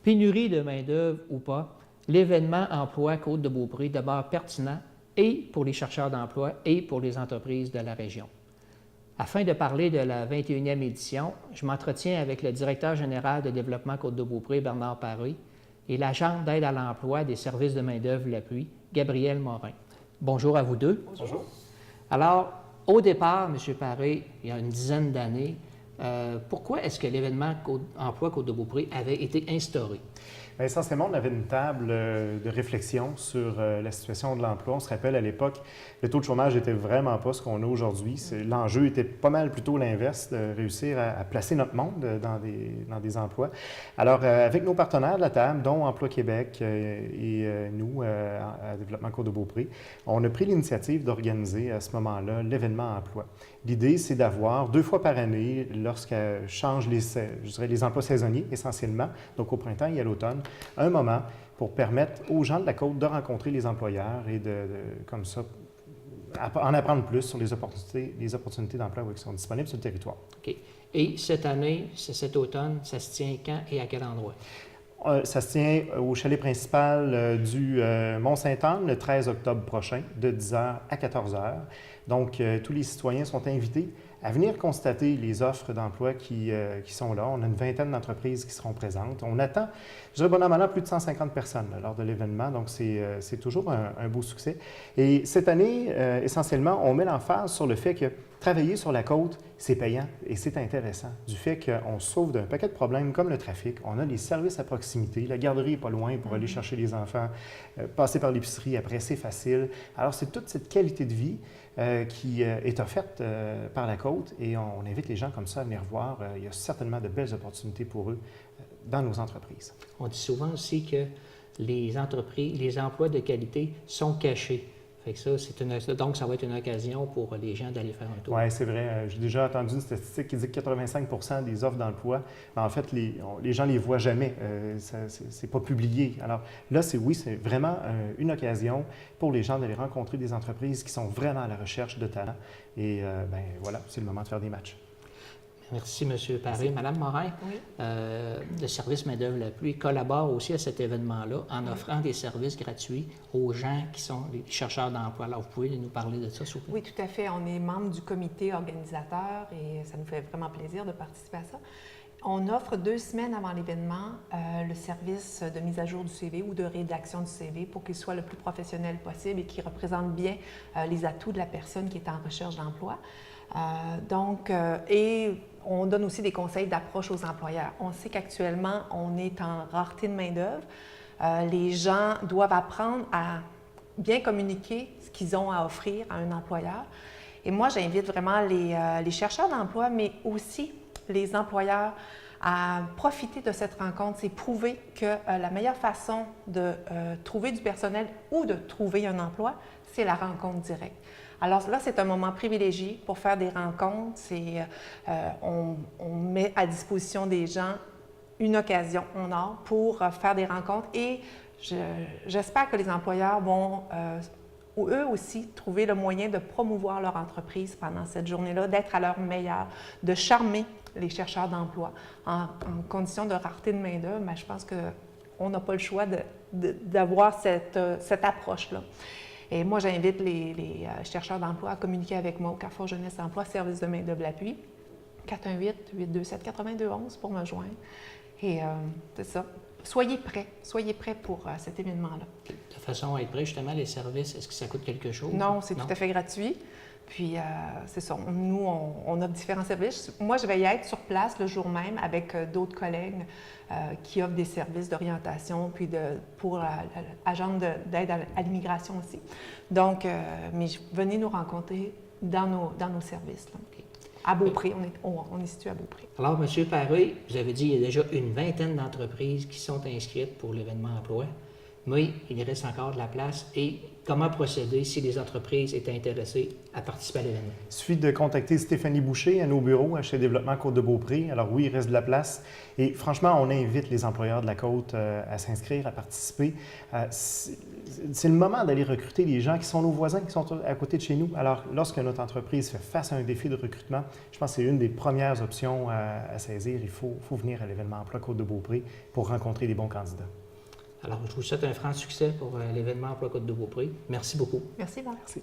Pénurie de main-d'œuvre ou pas, l'événement Emploi Côte-de-Beaupré demeure pertinent et pour les chercheurs d'emploi et pour les entreprises de la région. Afin de parler de la 21e édition, je m'entretiens avec le directeur général de développement Côte-de-Beaupré, Bernard Paré, et l'agente d'aide à l'emploi des services de main-d'œuvre L'appui, Gabrielle Morin. Bonjour à vous deux. Bonjour. Alors, au départ, M. Paré, il y a une dizaine d'années, pourquoi est-ce que l'événement Emploi Côte-de-Beaupré avait été instauré? Bien, essentiellement, on avait une table de réflexion sur la situation de l'emploi. On se rappelle, à l'époque, le taux de chômage n'était vraiment pas ce qu'on a aujourd'hui. L'enjeu était pas mal plutôt l'inverse, de réussir à placer notre monde dans des emplois. Alors, avec nos partenaires de la table, dont Emploi Québec et nous, à Développement Côte-de-Beaupré, on a pris l'initiative d'organiser à ce moment-là l'événement Emploi. L'idée, c'est d'avoir 2 fois par année, lorsqu'elle change les emplois saisonniers essentiellement, donc au printemps et à l'automne, un moment pour permettre aux gens de la Côte de rencontrer les employeurs et comme ça, en apprendre plus sur les opportunités d'emploi qui sont disponibles sur le territoire. OK. Et cette année, cet automne, ça se tient quand et à quel endroit? Ça se tient au chalet principal du Mont-Sainte-Anne le 13 octobre prochain, de 10h à 14h. Donc, tous les citoyens sont invités à venir constater les offres d'emploi qui sont là. On a une vingtaine d'entreprises qui seront présentes. On attend, je dirais bon an, mal an, plus de 150 personnes là, lors de l'événement, donc c'est toujours un beau succès. Et cette année, essentiellement, on met l'emphase sur le fait que travailler sur la côte, c'est payant et c'est intéressant. Du fait qu'on se sauve d'un paquet de problèmes comme le trafic, on a les services à proximité, la garderie n'est pas loin pour aller chercher les enfants, passer par l'épicerie après, c'est facile. Alors, c'est toute cette qualité de vie qui est offerte par la côte et on invite les gens comme ça à venir voir. Il y a certainement de belles opportunités pour eux dans nos entreprises. On dit souvent aussi que les emplois de qualité sont cachés. Fait que donc, ça va être une occasion pour les gens d'aller faire un tour. Oui, c'est vrai. J'ai déjà entendu une statistique qui dit que 85 des offres d'emploi, en fait, les gens ne les voient jamais. C'est pas publié. Alors là, c'est vraiment une occasion pour les gens d'aller rencontrer des entreprises qui sont vraiment à la recherche de talents. Et voilà, c'est le moment de faire des matchs. Merci, M. Paré. Mme Morin, oui. Le service main-d'œuvre L'appui collabore aussi à cet événement-là en offrant des services gratuits aux gens qui sont les chercheurs d'emploi. Alors, vous pouvez nous parler de ça, s'il vous plaît? Oui, tout à fait. On est membre du comité organisateur et ça nous fait vraiment plaisir de participer à ça. On offre 2 semaines avant l'événement le service de mise à jour du CV ou de rédaction du CV pour qu'il soit le plus professionnel possible et qu'il représente bien les atouts de la personne qui est en recherche d'emploi. Et on donne aussi des conseils d'approche aux employeurs. On sait qu'actuellement, on est en rareté de main-d'œuvre. Les gens doivent apprendre à bien communiquer ce qu'ils ont à offrir à un employeur. Et moi, j'invite vraiment les chercheurs d'emploi, mais aussi les employeurs à profiter de cette rencontre. C'est prouver que la meilleure façon de trouver du personnel ou de trouver un emploi, c'est la rencontre directe. Alors là, c'est un moment privilégié pour faire des rencontres. On met à disposition des gens une occasion en or pour faire des rencontres et j'espère que les employeurs vont eux aussi trouver le moyen de promouvoir leur entreprise pendant cette journée-là, d'être à leur meilleur, de charmer les chercheurs d'emploi. En condition de rareté de main-d'œuvre, mais je pense qu'on n'a pas le choix d'avoir cette approche-là. Et moi, j'invite les chercheurs d'emploi à communiquer avec moi au Carrefour Jeunesse Emploi, service de main-d'œuvre L'appui, 418-827-8211 pour me joindre. Et c'est ça. Soyez prêts pour cet événement-là. De façon à être prêt, justement, les services, est-ce que ça coûte quelque chose? Non, c'est tout à fait gratuit. Puis, c'est ça. Nous, on offre différents services. Moi, je vais y être sur place le jour même avec d'autres collègues qui offrent des services d'orientation, puis pour l'agente d'aide à l'immigration aussi. Donc, mais venez nous rencontrer dans nos services. Là. Okay. À Beaupré, on est situé à Beaupré. Alors, M. Paré, vous avez dit qu'il y a déjà une vingtaine d'entreprises qui sont inscrites pour l'événement emploi, mais il reste encore de la place et comment procéder si les entreprises étaient intéressées à participer à l'événement? Il suffit de contacter Stéphanie Boucher à nos bureaux à chez Développement Côte-de-Beaupré. Alors oui, il reste de la place. Et franchement, on invite les employeurs de la Côte à s'inscrire, à participer. C'est le moment d'aller recruter les gens qui sont nos voisins, qui sont à côté de chez nous. Alors, lorsque notre entreprise fait face à un défi de recrutement, je pense que c'est une des premières options à saisir. Il faut venir à l'événement Emploi Côte-de-Beaupré pour rencontrer les bons candidats. Alors, je vous souhaite un franc succès pour l'événement Emploi Côte-de-Beaupré. Merci beaucoup. Merci, Marc. Merci.